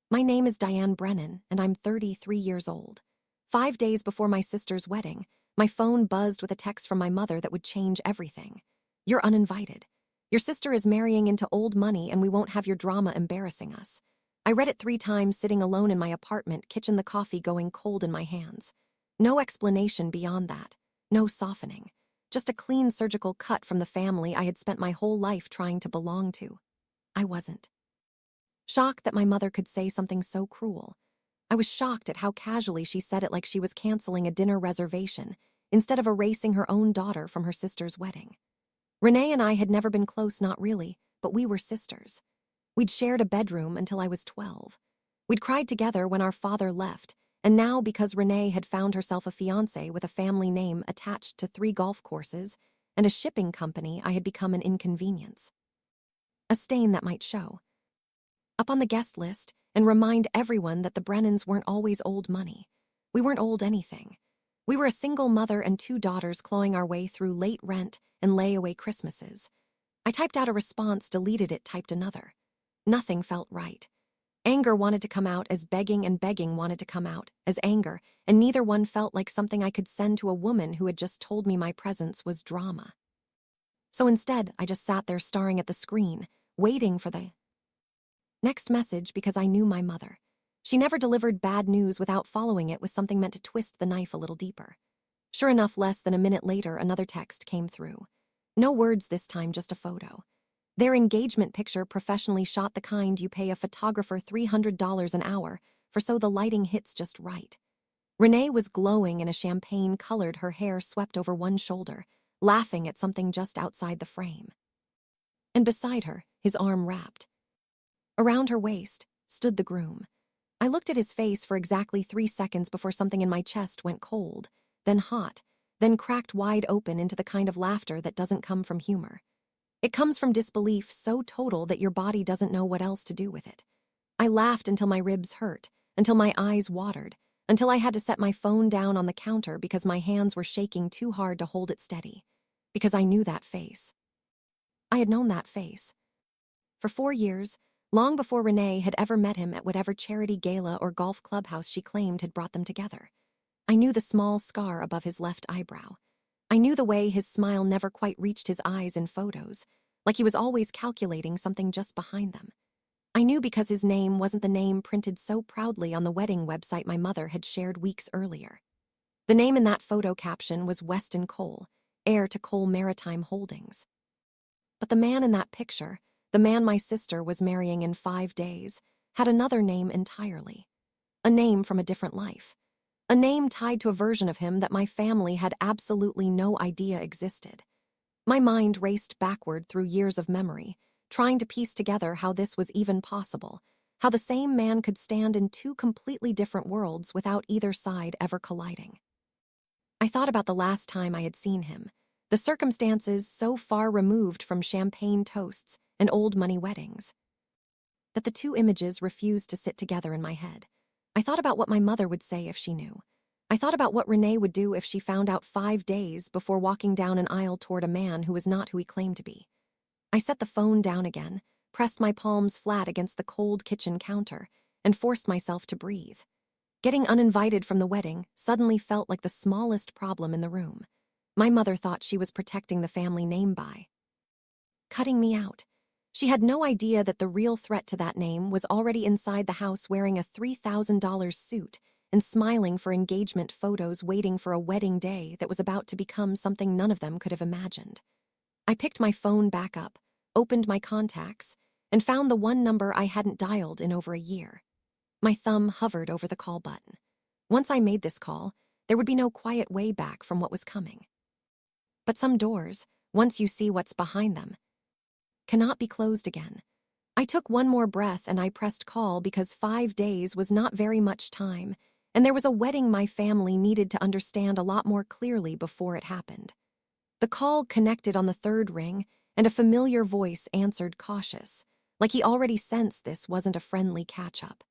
My name is Diane Brennan, and I'm 33 years old. 5 days before my sister's wedding, my phone buzzed with a text from my mother that would change everything. You're uninvited. Your sister is marrying into old money, and we won't have your drama embarrassing us. I read it 3 times sitting alone in my apartment, kitchen, the coffee going cold in my hands. No explanation beyond that. No softening. Just a clean surgical cut from the family I had spent my whole life trying to belong to. I wasn't. Shocked that my mother could say something so cruel. I was shocked at how casually she said it, like she was canceling a dinner reservation instead of erasing her own daughter from her sister's wedding. Renee and I had never been close, not really, but we were sisters. We'd shared a bedroom until I was 12. We'd cried together when our father left, and now, because Renee had found herself a fiancé with a family name attached to 3 golf courses and a shipping company, I had become an inconvenience. A stain that might show up on the guest list and remind everyone that the Brennans weren't always old money. We weren't old anything. We were a single mother and 2 daughters clawing our way through late rent and layaway Christmases. I typed out a response, deleted it, typed another. Nothing felt right. Anger wanted to come out as begging, and begging wanted to come out as anger, and neither one felt like something I could send to a woman who had just told me my presence was drama. So instead, I just sat there staring at the screen, waiting for the next message, because I knew my mother. She never delivered bad news without following it with something meant to twist the knife a little deeper. Sure enough, less than a minute later, another text came through. No words this time, just a photo. Their engagement picture, professionally shot, the kind you pay a photographer $300 an hour for, so the lighting hits just right. Renee was glowing in a champagne-colored, her hair swept over one shoulder, laughing at something just outside the frame. And beside her, his arm wrapped around her waist, stood the groom. I looked at his face for exactly 3 seconds before something in my chest went cold, then hot, then cracked wide open into the kind of laughter that doesn't come from humor. It comes from disbelief so total that your body doesn't know what else to do with it. I laughed until my ribs hurt, until my eyes watered, until I had to set my phone down on the counter because my hands were shaking too hard to hold it steady. Because I knew that face. I had known that face. For 4 years, long before Renee had ever met him at whatever charity gala or golf clubhouse she claimed had brought them together. I knew the small scar above his left eyebrow. I knew the way his smile never quite reached his eyes in photos, like he was always calculating something just behind them. I knew because his name wasn't the name printed so proudly on the wedding website my mother had shared weeks earlier. The name in that photo caption was Weston Cole, heir to Cole Maritime Holdings. But the man in that picture, the man my sister was marrying in 5 days, had another name entirely. A name from a different life. A name tied to a version of him that my family had absolutely no idea existed. My mind raced backward through years of memory, trying to piece together how this was even possible, how the same man could stand in 2 completely different worlds without either side ever colliding. I thought about the last time I had seen him, the circumstances so far removed from champagne toasts and old money weddings, that the 2 images refused to sit together in my head. I thought about what my mother would say if she knew. I thought about what Renee would do if she found out 5 days before walking down an aisle toward a man who was not who he claimed to be. I set the phone down again, pressed my palms flat against the cold kitchen counter, and forced myself to breathe. Getting uninvited from the wedding suddenly felt like the smallest problem in the room. My mother thought she was protecting the family name by cutting me out. She had no idea that the real threat to that name was already inside the house, wearing a $3,000 suit and smiling for engagement photos, waiting for a wedding day that was about to become something none of them could have imagined. I picked my phone back up, opened my contacts, and found the one number I hadn't dialed in over a year. My thumb hovered over the call button. Once I made this call, there would be no quiet way back from what was coming. But some doors, once you see what's behind them, cannot be closed again. I took one more breath and I pressed call, because 5 days was not very much time, and there was a wedding my family needed to understand a lot more clearly before it happened. The call connected on the 3rd ring, and a familiar voice answered, cautious, like he already sensed this wasn't a friendly catch-up.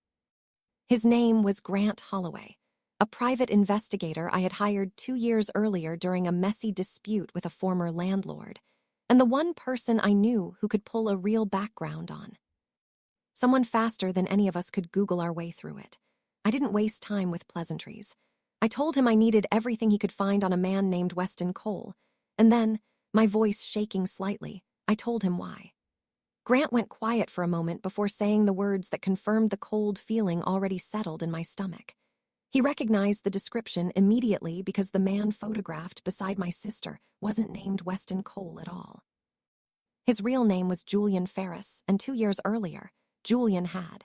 His name was Grant Holloway, a private investigator I had hired 2 years earlier during a messy dispute with a former landlord, and the one person I knew who could pull a real background on Someone faster than any of us could Google our way through it. I didn't waste time with pleasantries. I told him I needed everything he could find on a man named Weston Cole, and then, my voice shaking slightly, I told him why. Grant went quiet for a moment before saying the words that confirmed the cold feeling already settled in my stomach. He recognized the description immediately because the man photographed beside my sister wasn't named Weston Cole at all. His real name was Julian Ferris, and 2 years earlier, Julian had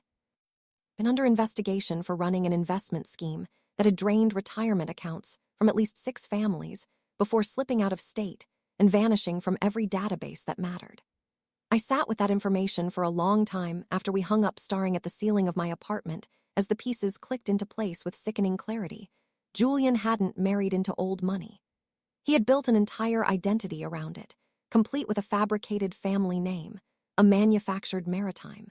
been under investigation for running an investment scheme that had drained retirement accounts from at least 6 families before slipping out of state and vanishing from every database that mattered. I sat with that information for a long time after we hung up staring at the ceiling of my apartment as the pieces clicked into place with sickening clarity. Julian hadn't married into old money. He had built an entire identity around it, complete with a fabricated family name, a manufactured maritime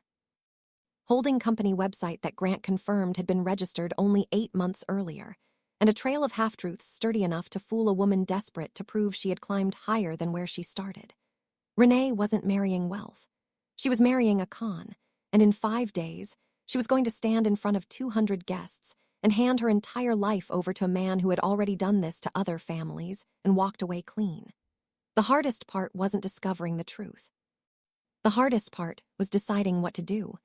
holding company website that Grant confirmed had been registered only 8 months earlier, and a trail of half-truths sturdy enough to fool a woman desperate to prove she had climbed higher than where she started. Renee wasn't marrying wealth. She was marrying a con, and in 5 days, she was going to stand in front of 200 guests and hand her entire life over to a man who had already done this to other families and walked away clean. The hardest part wasn't discovering the truth. The hardest part was deciding what to do.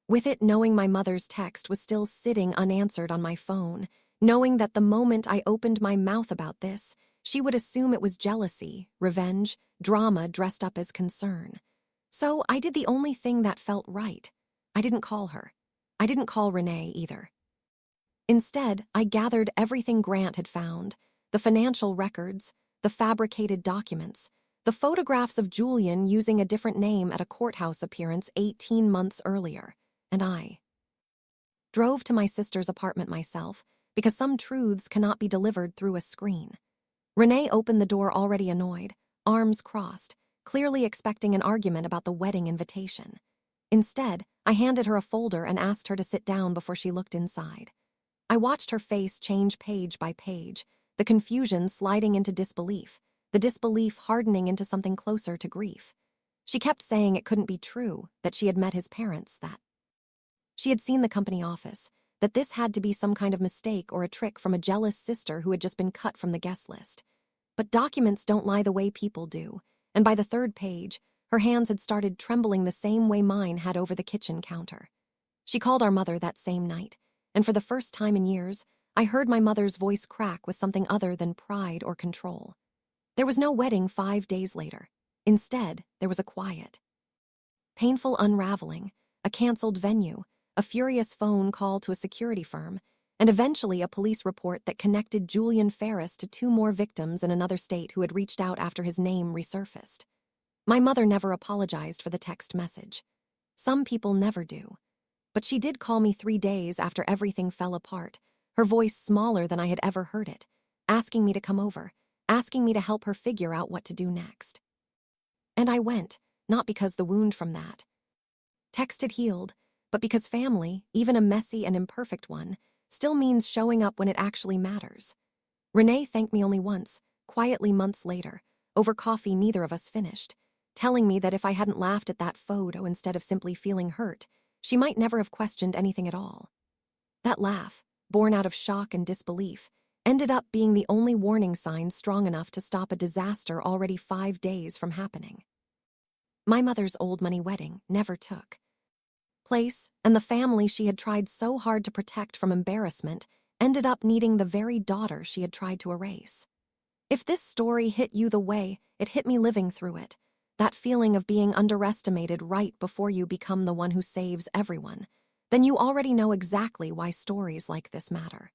With it, knowing my mother's text was still sitting unanswered on my phone, knowing that the moment I opened my mouth about this, she would assume it was jealousy, revenge, drama dressed up as concern. So I did the only thing that felt right. I didn't call her. I didn't call Renee either. Instead, I gathered everything Grant had found, the financial records, the fabricated documents, the photographs of Julian using a different name at a courthouse appearance 18 months earlier, and I drove to my sister's apartment myself because some truths cannot be delivered through a screen. Renee opened the door already annoyed, arms crossed, clearly expecting an argument about the wedding invitation. Instead, I handed her a folder and asked her to sit down before she looked inside. I watched her face change page by page, the confusion sliding into disbelief, the disbelief hardening into something closer to grief. She kept saying it couldn't be true, that she had met his parents, that she had seen the company office, that this had to be some kind of mistake or a trick from a jealous sister who had just been cut from the guest list. But documents don't lie the way people do, and by the 3rd page, her hands had started trembling the same way mine had over the kitchen counter. She called our mother that same night, and for the first time in years, I heard my mother's voice crack with something other than pride or control. There was no wedding 5 days later. Instead, there was a quiet, painful unraveling, a canceled venue, a furious phone call to a security firm, and eventually a police report that connected Julian Ferris to 2 more victims in another state who had reached out after his name resurfaced. My mother never apologized for the text message. Some people never do. But she did call me 3 days after everything fell apart, her voice smaller than I had ever heard it, asking me to come over, asking me to help her figure out what to do next. And I went, not because the wound from that text had healed, but because family, even a messy and imperfect one, still means showing up when it actually matters. Renee thanked me only once, quietly months later, over coffee neither of us finished, telling me that if I hadn't laughed at that photo instead of simply feeling hurt, she might never have questioned anything at all. That laugh, born out of shock and disbelief, ended up being the only warning sign strong enough to stop a disaster already 5 days from happening. My mother's old money wedding never took place, and the family she had tried so hard to protect from embarrassment ended up needing the very daughter she had tried to erase. If this story hit you the way it hit me living through it, that feeling of being underestimated right before you become the one who saves everyone, then you already know exactly why stories like this matter.